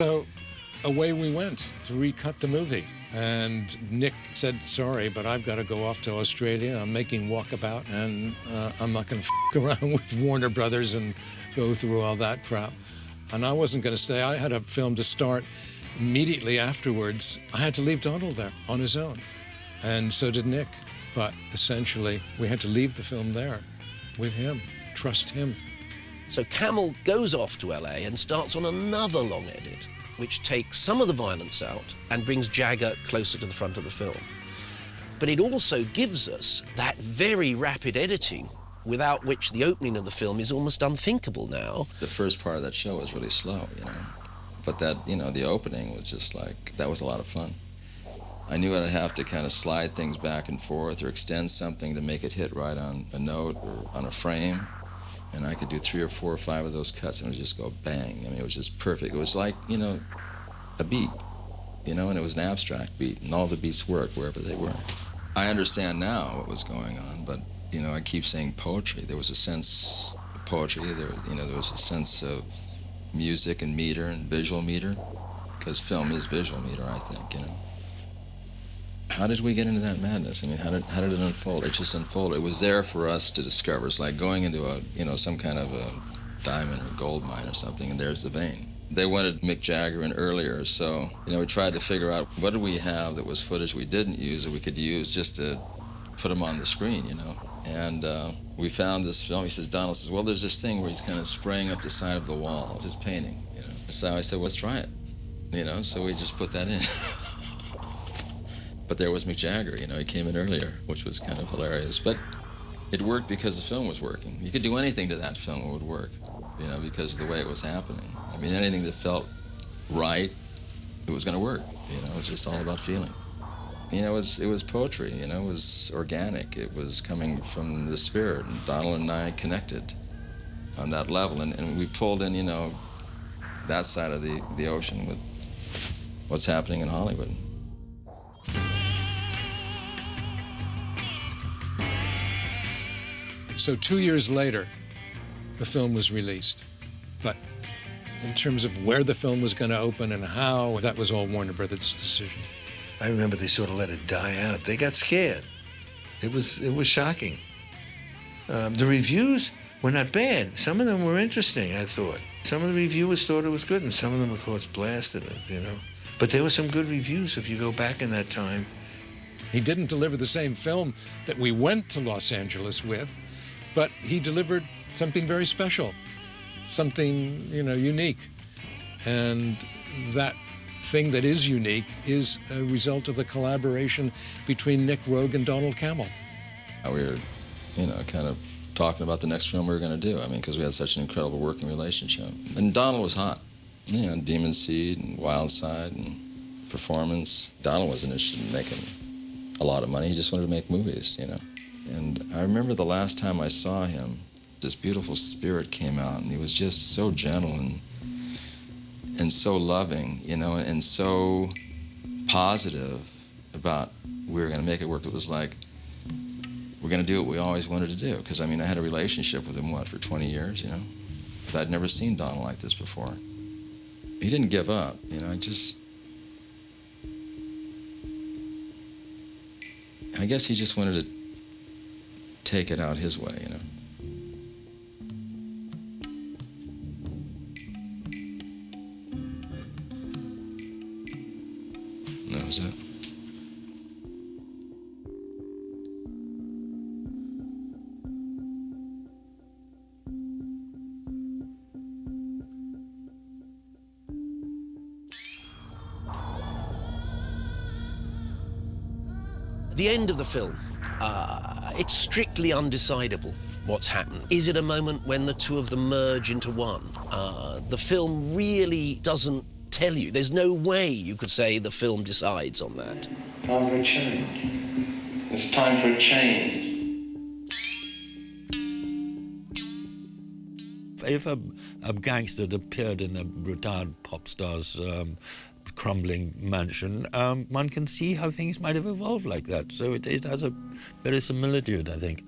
So away we went to recut the movie. And Nick said, sorry, but I've got to go off to Australia. I'm making Walkabout, and I'm not going to around with Warner Brothers and go through all that crap. And I wasn't going to stay. I had a film to start immediately afterwards. I had to leave Donald there on his own, and so did Nick. But essentially, we had to leave the film there with him, trust him. So Cammell goes off to LA and starts on another long edit, which takes some of the violence out and brings Jagger closer to the front of the film. But it also gives us that very rapid editing, without which the opening of the film is almost unthinkable now. The first part of that show was really slow, But that, the opening was just like, that was a lot of fun. I knew I'd have to kind of slide things back and forth or extend something to make it hit right on a note or on a frame. And I could do 3 or 4 or 5 of those cuts and it would just go bang. I mean, it was just perfect. It was like, a beat, and it was an abstract beat, and all the beats worked wherever they were. I understand now what was going on, but, I keep saying poetry. There was a sense of poetry, there was a sense of music and meter and visual meter, because film is visual meter, I think, How did we get into that madness? I mean, how did it unfold? It just unfolded. It was there for us to discover. It's like going into some kind of a diamond or gold mine or something, and there's the vein. They wanted Mick Jagger in earlier, so, we tried to figure out what did we have that was footage we didn't use that we could use just to put him on the screen, And we found this film. He says, Donald says, well, there's this thing where he's kind of spraying up the side of the wall, just painting, So I said, well, let's try it, so we just put that in. But there was Mick Jagger, he came in earlier, which was kind of hilarious. But it worked because the film was working. You could do anything to that film, it would work, because of the way it was happening. I mean, anything that felt right, it was going to work. It was just all about feeling. It was poetry, it was organic. It was coming from the spirit, and Donald and I connected on that level. And we pulled in, that side of the ocean with what's happening in Hollywood. So 2 years later, the film was released. But in terms of where the film was going to open and how, that was all Warner Brothers' decision. I remember they sort of let it die out. They got scared. It was shocking. The reviews were not bad. Some of them were interesting, I thought. Some of the reviewers thought it was good, and some of them, of course, blasted it, But there were some good reviews if you go back in that time. He didn't deliver the same film that we went to Los Angeles with, but he delivered something very special, something, unique. And that thing that is unique is a result of the collaboration between Nick, Roeg, and Donald Cammell. We were, kind of talking about the next film we were going to do, because we had such an incredible working relationship. And Donald was hot, Demon Seed and Wild Side and Performance. Donald wasn't interested in making a lot of money. He just wanted to make movies, And I remember the last time I saw him, this beautiful spirit came out, and he was just so gentle and so loving, and so positive about we were going to make it work. It was like, we're going to do what we always wanted to do. Because, I had a relationship with him, for 20 years, But I'd never seen Donald like this before. He didn't give up, I guess he just wanted to take it out his way, And that was it. The end of the film, it's strictly undecidable what's happened. Is it a moment when the two of them merge into one? The film really doesn't tell you. There's no way you could say the film decides on that. Time for a change. It's time for a change. If a gangster had appeared in a retired pop star's crumbling mansion, one can see how things might have evolved like that. So it has a very similitude, I think.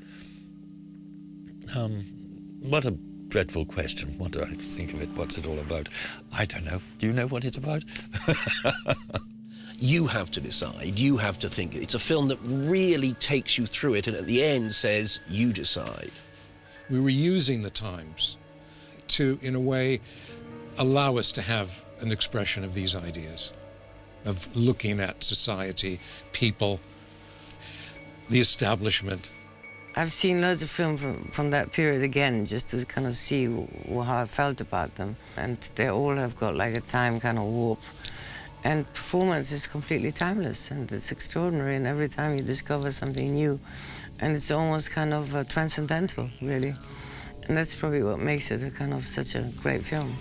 What a dreadful question. What do I think of it? What's it all about? I don't know. Do you know what it's about? You have to decide. You have to think. It's a film that really takes you through it and at the end says, you decide. We were using the times to, in a way, allow us to have an expression of these ideas, of looking at society, people, the establishment. I've seen loads of films from that period again, just to kind of see how I felt about them. And they all have got like a time kind of warp. And performance is completely timeless, and it's extraordinary, and every time you discover something new. And it's almost kind of transcendental, really. And that's probably what makes it a kind of such a great film.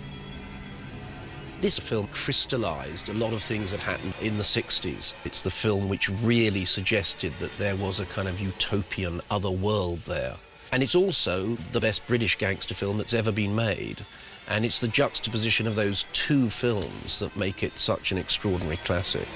This film crystallized a lot of things that happened in the 60s. It's the film which really suggested that there was a kind of utopian other world there. And it's also the best British gangster film that's ever been made. And it's the juxtaposition of those two films that make it such an extraordinary classic.